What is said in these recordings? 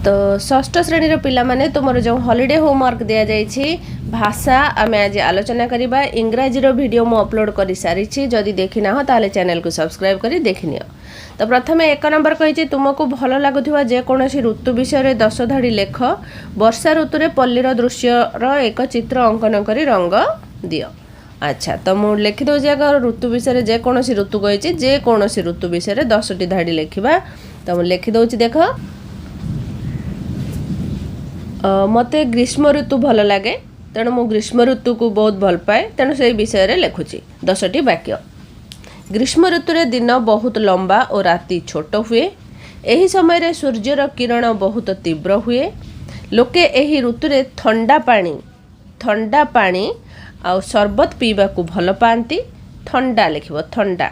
तो षष्ठ श्रेणी पिला माने तुमर जो हॉलिडे होमवर्क दिया जाइछि भाषा आम आज आलोचना करबा इंग्राजी रो वीडियो मु अपलोड कर सारी जदि देखि ना हो ताले चैनल को सब्सक्राइब करी देखिनियो। तो प्रथमे 1 नंबर कहिछि तुमको भल लागुथिबा जे कोनोसी ऋतु विषय रे 10 धाड़ी लेख। वर्षा ऋतु रे पल्लीर दृश्य रो एक चित्र अंकन करी रंग दियो। अच्छा तो मु लिखि दो जे ऋतु विषय रे जे कोनोसी ऋतु कहिछि जे कोनोसी ऋतु विषय रे 10 टी धाड़ी लिखिबा। तो मु लिखि दोछि देख मते ग्रीष्म ऋतु भल लगे तेणु मु ग्रीष्म ऋतु को बहुत भल पाए तेणु से विषय रे लिखुची 10 टी वाक्य। ग्रीष्म ऋतु रे दिन बहुत लंबा और राति छोट हुए। एही समय रे सूर्यर किरण बहुत तीव्र हुए। लोके एही ऋतु रे ठंडा पानी आ शरबत पीबा को भल पाती। ठंडा लिखिबो ठंडा।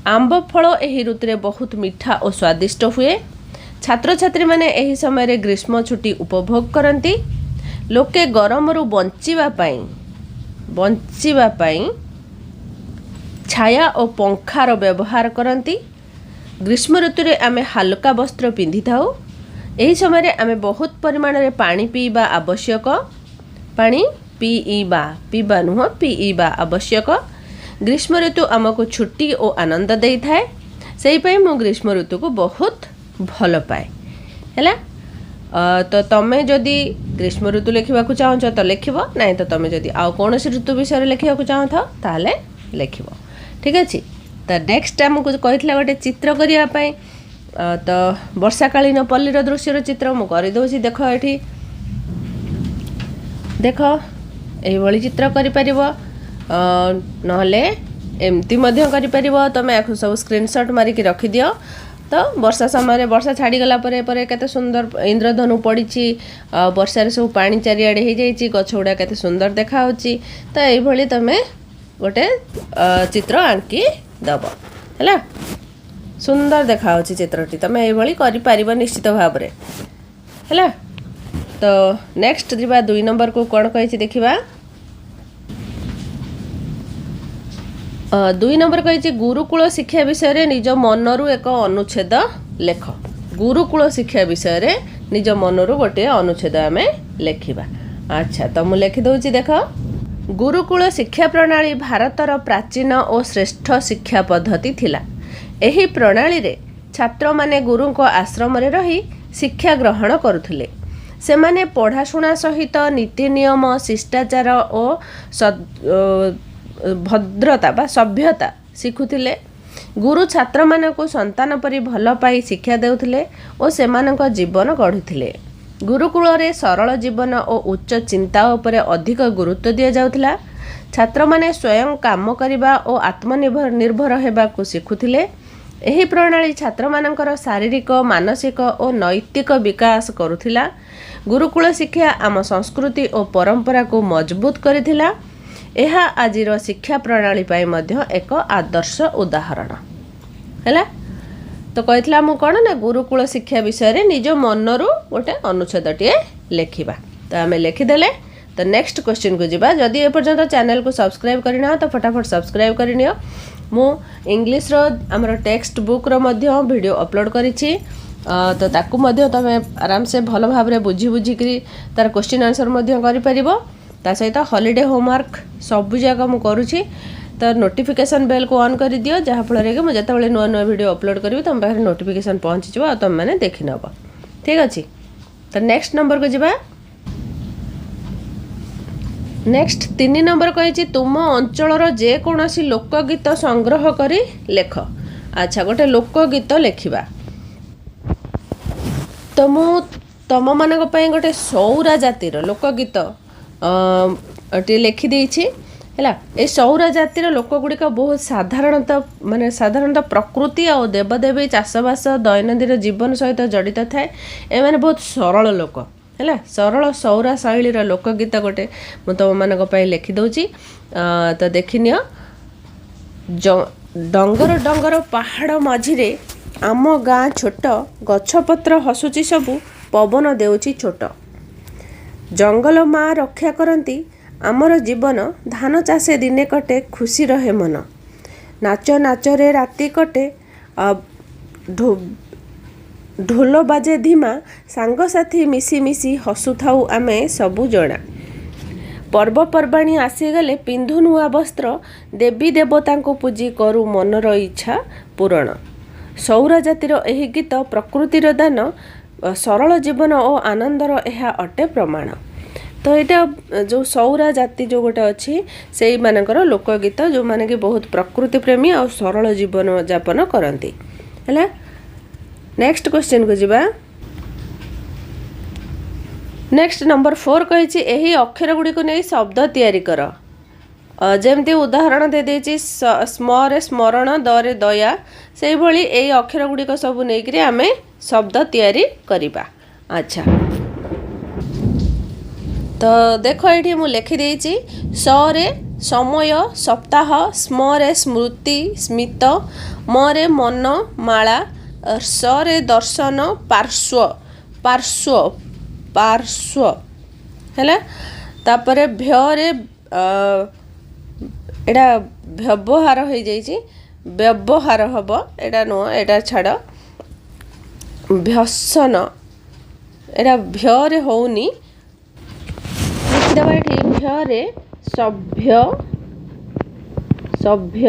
आंब फल एही ऋतु रे बहुत मीठा और स्वादिष्ट हुए। छात्र छात्री माने एही समय रे ग्रीष्म छुट्टी उपभोग करती। लोके गरम रु बंचिबा पाई छाया और पंखार व्यवहार करती। ग्रीष्म ऋतु रे आमे हल्का वस्त्र पिंधि थाउ। एही समय रे आमे बहुत परिमाण रे पानी पीबा आवश्यक। पानी पीबा नुह पीबा आवश्यक। ग्रीष्म ऋतु आमको छुट्टी और आनंद देई थाए। सेही पई मु ग्रीष्म ऋतु को बहुत भल पाए हैला। तो तमे जदि ग्रीष्म ऋतु लिखा चाहो तो लिखब ना तो तुम जदि आउ कौन ऋतु विषय लिखा चाहो ताले लिखब। ठीक अच्छे। तो नेक्स्ट आमको कही गोटे चित्र करने तो वर्षाकालीन पल्लीर दृश्यर चित्र मुझे करदे। देख ये देख यही चित्र कर एमती तुम या सब स्क्रीनशॉट मारिक रखिदियो। तो वर्षा समय वर्षा छाड़ीगला केते सुंदर इंद्रधनु पड़ी वर्षा सब पानी चारिआडे हो जाइए गछ गुड़ा केते सुंदर देखा। तो यही तुम गोटे चित्र आंकी दब है सुंदर देखा चित्रटी तुम यही कर निश्चित भाव है। तो नेक्स्ट जीवा 2 नंबर को कौन कही देखा। 2 नंबर कही गुरुकुल शिक्षा विषय रे निज मनरु एक अनुच्छेद लेख। गुरुकुल शिक्षा विषय रे निज मनरु गोटे अनुच्छेद आमे लेखिबा। अच्छा तो मु लिखि दउची देख गुरुकुल शिक्षा प्रणाली भारतर प्राचीन और श्रेष्ठ शिक्षा पद्धति थिला। एही प्रणाली रे छात्र माने गुरु को आश्रम रे रही शिक्षा ग्रहण करुथिले। सेमाने पढ़ाशुना सहित नीति नियम शिष्टाचार और भद्रता बा सभ्यता शिखुथिले। गुरु छात्र मानक संतान परि भल पाई शिक्षा देउथिले और सेमानक जीवन गढ़ुथिले। गुरुकुल रे सरल जीवन और उच्च चिंता उपरे अधिक गुरुत्व दिया जाउथिला। छात्र माने स्वयं काम करिबा और आत्मनिर्भर हेबा को शिखुथिले। एही प्रणाली छात्र मानकर शारीरिक मानसिक और नैतिक विकास करुथिला। गुरुकुल शिक्षा आम संस्कृति और परंपरा को मजबूत करिथिला। यह आजिर शिक्षा प्रणाली पाई मध्य एक आदर्श उदाहरण है। तो कही मु कौन ना गुरुकुल शिक्षा विषय रे निज मनरु गोटे अनुच्छेदटे लिखा। तो आम लिखिदेले। तो नेक्स्ट क्वेश्चन को जीवा। जदि एपर्यंत चैनल को सब्सक्राइब करना तो फटाफट सब्सक्राइब करनियो। मु इंग्लिश रो हमर टेक्स्ट बुक रो मध्य वीडियो अपलोड करिछि। तो ताकू मध्य तमे आराम से भल भाव रे बुझी करी तार क्वेश्चन आंसर मध्य करि परिबो। ता सहित हॉलिडे होमवर्क सबु जगह मु करूछि। तो नोटिफिकेशन बेल को ऑन कर दियो जहाँफल कि मुझे जिते नुआ नुआ वीडियो अपलोड करी तुम पाखे नोटिफिकेशन पहुँची और तुम मैंने देखि नब। ठीक अच्छे। तो नेक्स्ट नंबर को जीवा। नेक्स्ट 3 नंबर कही तुम अंचल जेकोसी लोकगीत संग्रह करी लेख। अच्छा गोटे लोकगीत लिखा। तो मु तुम मान गोटे सौरा जातिर लोकगीत टे लिखिदे है। ये सौरा जातिर लोक गुड़िक बहुत साधारणतः प्रकृति और देवदेवी चाषबास दैनंदिन जीवन सहित जड़ित थाए। एमाने बहुत सरल लोक है। सरल सौरा शैलीर लोकगीत गोटे मु तुम मान लिखि दउची। तो देखिनि डंगर डंगर पहाड़ मझिरे आम गाँ छोट गछपत्र हसुची सबु पवन देउची छोट। जंगल माँ रक्षा करती आमर जीवन धान चाषे दिने कटे खुशी रहे मन। नाच नाच रे राति कटे ढोल बाजे धीमा सांगसाथी मिसी मिसी हसुथाऊ आमे सबु जणा। पर्वपर्वाणी आसीगले पिंधु नुआ वस्त्र देवी देवता को पूजी करू मनर इच्छा पूरण। सौर जातिर एही गीत प्रकृतिर दान सरल जीवन और आनंदर यह अटे प्रमाण। तो यहाँ जो सौरा जाति जो गोटे अच्छी से मानकर लोकगीत जो माने कि बहुत प्रकृति प्रेमी और सरल जीवन यापन करती है। नेक्स्ट क्वेश्चन को जीवा। नेक्स्ट नंबर 4 कही यही अक्षर गुड़ी को नहीं शब्द तैयारी कर। जमती उदाहरण दे देछि स्मरे स्मरण दरे दया से भली यही अक्षर गुड़ी को सब नहीं आमे शब्द तैयारी करिबा। अच्छा तो देख ये मुझे लिखि देछि सरे समय सप्ताह स्मरे स्मृति स्मित मरे मन माला सरे दर्शन पार्श्व पार्श्व पार्श्व है। तापरे भ्ୟରେ एटा व्यवहार हो जाइए व्यवहार हम एटा नुह एटा छाड़ भ्यसन एटा भ्ୟରେ होनी लिखिदेवा ये भ्ୟରେ सभ्य सभ्य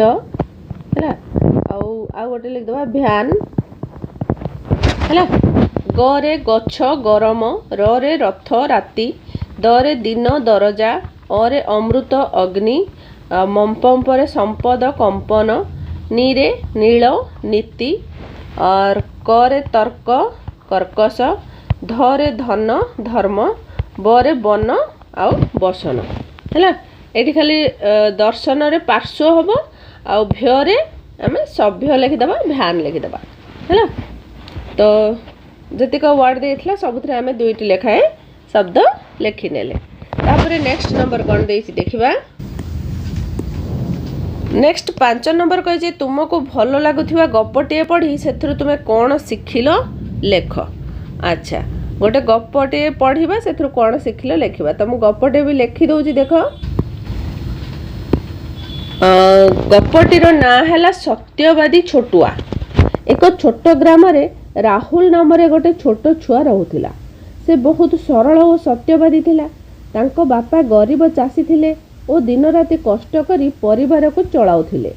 है आ गोटे लिखिदेवा भ्यान है। गरे गछ गरम रे रथ राति दरे दिन दरजा अरे अमृत अग्नि मंपरे संपद कंपन नीरे नील नीति और करे तर्क कर्कश धरे धन धर्म बरे वन आउ बसन है। ये खाली दर्शन रे पार्श्व हम आ भ्ୟରେ आम सभ्य लिखिदेवा भ्यान लिखिदेवा है। तो जतिक वर्ड देइथिला सबुथरे आमे दुईटी लेखाए शब्द लिखिनेले। तापरे नेक्स्ट नंबर कौन देइछि देखिबा। नेक्स्ट 5 नंबर कहि तुमको भल लागुथिबा गपटिए पढ़ी सेथुरु तुमे कोन शिखिल लेख। अच्छा गोटे गपटिए पढ़िबा सेथुरु कोन शिखिल लेखिबा। तो मु गपटिए भी लिखि दउछि देख। गपटीर ना हैला सत्यवादी छोटुआ। एक छोट ग्राम रे राहुल नाम रे गोटे छोट छुआ रहुथिला। से बहुत सरल और सत्यवादी थिला। तांको बापा गरीब चाषी थिले और दिन राति कष्ट करी परिवार को चलाउथिले।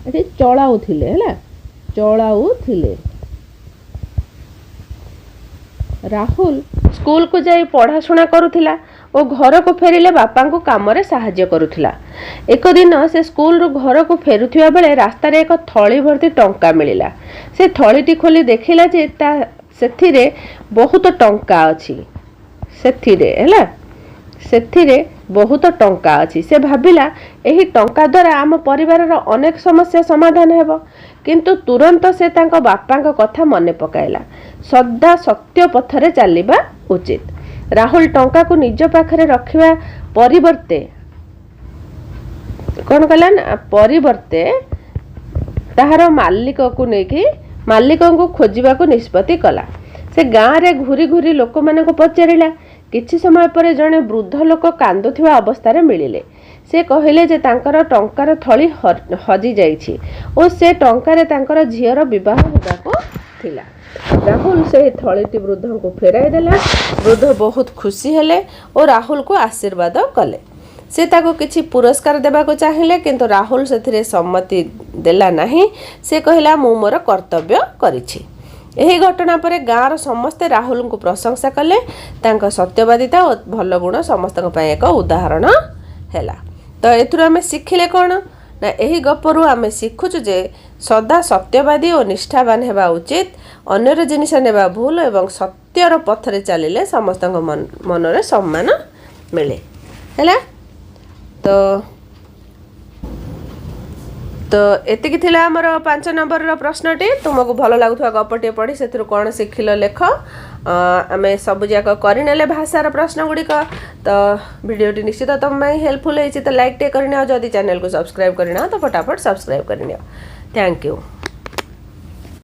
एठी चलाउथिले हैला चलाउथिले। राहुल स्कूल को जाई पढ़ाशुना करुथिला और घर को फेरिले बापा को काम रे सहाय्य करुथिला। एक दिन से स्कूल रो घर को फेरुथिबा बेले रास्ता रे एक थली भर्ती टंका मिलिला। से थलीटी खोली देखिला जे सेथिरे बहुत टंका अछि। सेथिरे हैला सेथिरे बहुत टंका अछि। से भाबिला एही टंका द्वारा आम परिवार रो अनेक समस्या समाधान हेबो। किंतु तुरंत से तांको बापांको कथा मने पकाइला। सदा सत्य पथरे चलिबा उचित। राहुल टंका को निज पाखरे रखिबा परिवर्ते कौन कला ना परिवर्ते ताहार मालिक को नेकी मालिक को खोजिबा को निष्पत्ति कला। से गाँव रे घूरी घूरी लोक माने को पचारिला। किछि समय पर जड़े वृद्ध लोक कांदुथिबा अवस्था मिलिले। से कहिले जे तांकर टंकार थली हजि जाइछि और से टंकारे तांकर झियर विवाह होबाको थिला। राहुल से थलीटी वृद्ध को फेराई देला। वृद्ध बहुत खुशी हेले और राहुल को आशीर्वाद कले। से ताको किछि पुरस्कार देबा को चाहिले किंतु राहुल सेथिरे सम्मति देला नाही। से कहिला मु मोर कर्तव्य करिछि। एही घटना पर गाँव समस्ते राहुल को प्रशंसा कले। तांको सत्यवादिता और भल गुण समस्त एक उदाहरण हैला। तो एथुर आमे शिखिले कौन ना एही गपरु आमे शिखुछु जे सदा सत्यवादी और निष्ठावान हेबा उचित। अन्यर जिनिस नेबा भूल एवं सत्यर पथरे चलिले समस्त मनरे सम्मान मिले हैला। तो एतिकी थिला हमर 5 नंबर रो प्रश्नटी। तुमको भल लागुथवा गपटे पढ़ी सेथुरु कोन शिखिल लेख। आमे सब जाक करिनेले भाषार प्रश्न गुड़िक। तो वीडियोटी निश्चित तुम हेल्पफुल होइछि तो लाइक टे करनियो। जदि चैनल को सब्सक्राइब करना तो फटाफट सब्सक्राइब करनियो। Thank you.